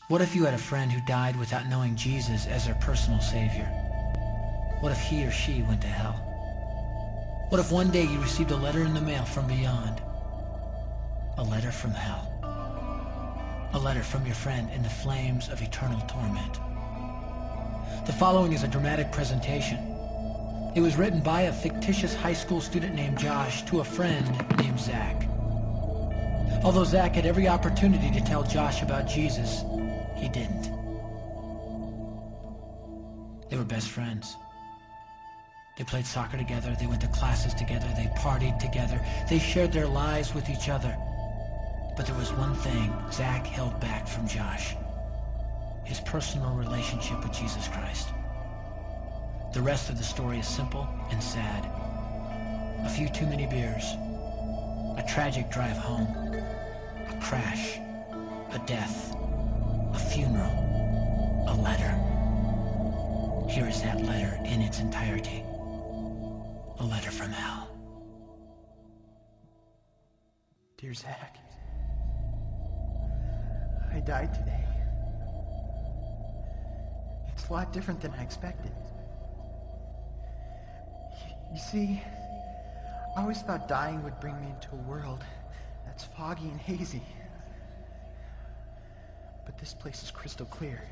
What if you had a friend who died without knowing Jesus as their personal savior? What if he or she went to hell? What if one day you received a letter in the mail from beyond? A letter from hell. A letter from your friend in the flames of eternal torment. The following is a dramatic presentation. It was written by a fictitious high school student named Josh to a friend named Zach. Although Zach had every opportunity to tell Josh about Jesus, he didn't. They were best friends. They played soccer together, they went to classes together, they partied together, they shared their lives with each other. But there was one thing Zach held back from Josh: his personal relationship with Jesus Christ. The rest of the story is simple and sad. A few too many beers, a tragic drive home, a crash, a death, a funeral, a letter. Here is that letter in its entirety. A letter from hell. Dear Zach, I died today. It's a lot different than I expected. You see, I always thought dying would bring me into a world that's foggy and hazy. But this place is crystal clear.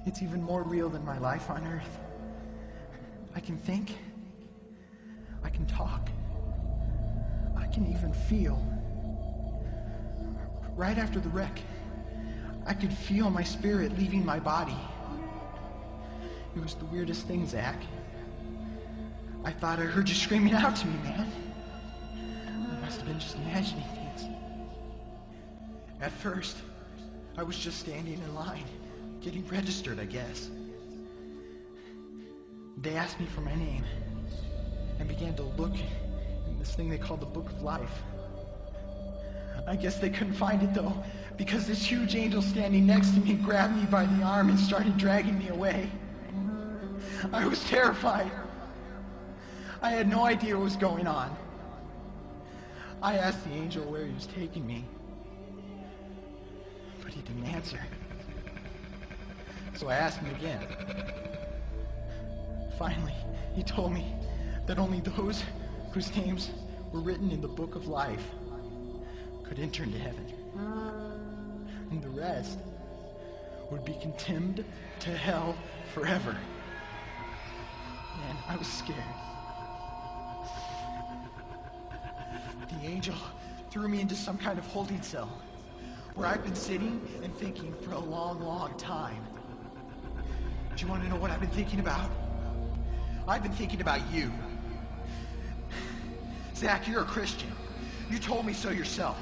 It's even more real than my life on Earth. I can think. I can talk. I can even feel. Right after the wreck, I could feel my spirit leaving my body. It was the weirdest thing, Zach. I thought I heard you screaming out to me, man. I must have been just imagining things. At first, I was just standing in line, getting registered, I guess. They asked me for my name and began to look in this thing they called the Book of Life. I guess they couldn't find it, though, because this huge angel standing next to me grabbed me by the arm and started dragging me away. I was terrified. I had no idea what was going on. I asked the angel where he was taking me, but he didn't answer. So I asked him again. Finally, he told me that only those whose names were written in the Book of Life could enter into heaven. And the rest would be condemned to hell forever. Man, I was scared. The angel threw me into some kind of holding cell where I've been sitting and thinking for a long, long time. Do you want to know what I've been thinking about? I've been thinking about you. Zach, you're a Christian. You told me so yourself.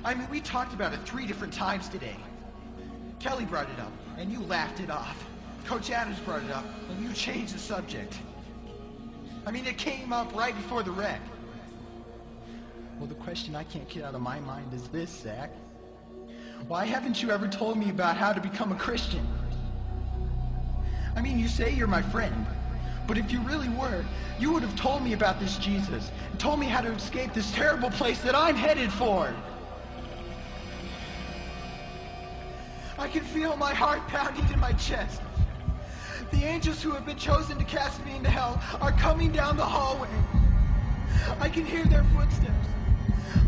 I mean, we talked about it 3 different times today. Kelly brought it up, and you laughed it off. Coach Adams brought it up, and you changed the subject. I mean, it came up right before the wreck. Well, the question I can't get out of my mind is this, Zach. Why haven't you ever told me about how to become a Christian? I mean, you say you're my friend, but if you really were, you would have told me about this Jesus and told me how to escape this terrible place that I'm headed for. I can feel my heart pounding in my chest. The angels who have been chosen to cast me into hell are coming down the hallway. I can hear their footsteps.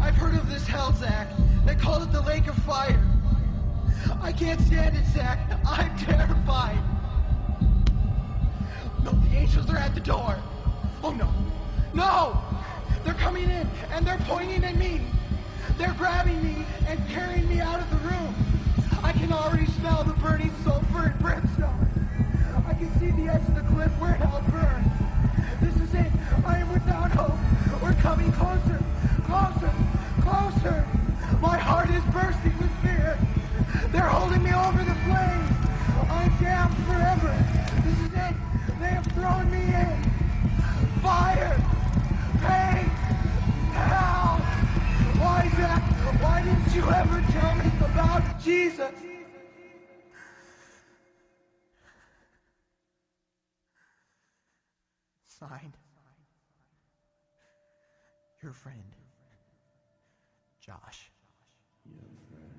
I've heard of this hell, Zach. They call it the lake of fire. I can't stand it, Zach. I'm terrified. No, the angels are at the door. Oh, no. No! They're coming in, and they're pointing at me. They're grabbing me and carrying me out of the room. I can already smell the burning sulfur and brimstone. I can see the edge of the cliff where hell burns. This is it. I am without hope. We're coming closer, closer, closer. My heart is bursting with fear. They're holding me over the flames. I'm damned forever. This is it. They have thrown me in. Fire, pain, hell. Why, Zach? Why didn't you ever tell me about Jesus? Signed, your friend, Josh. Your friend.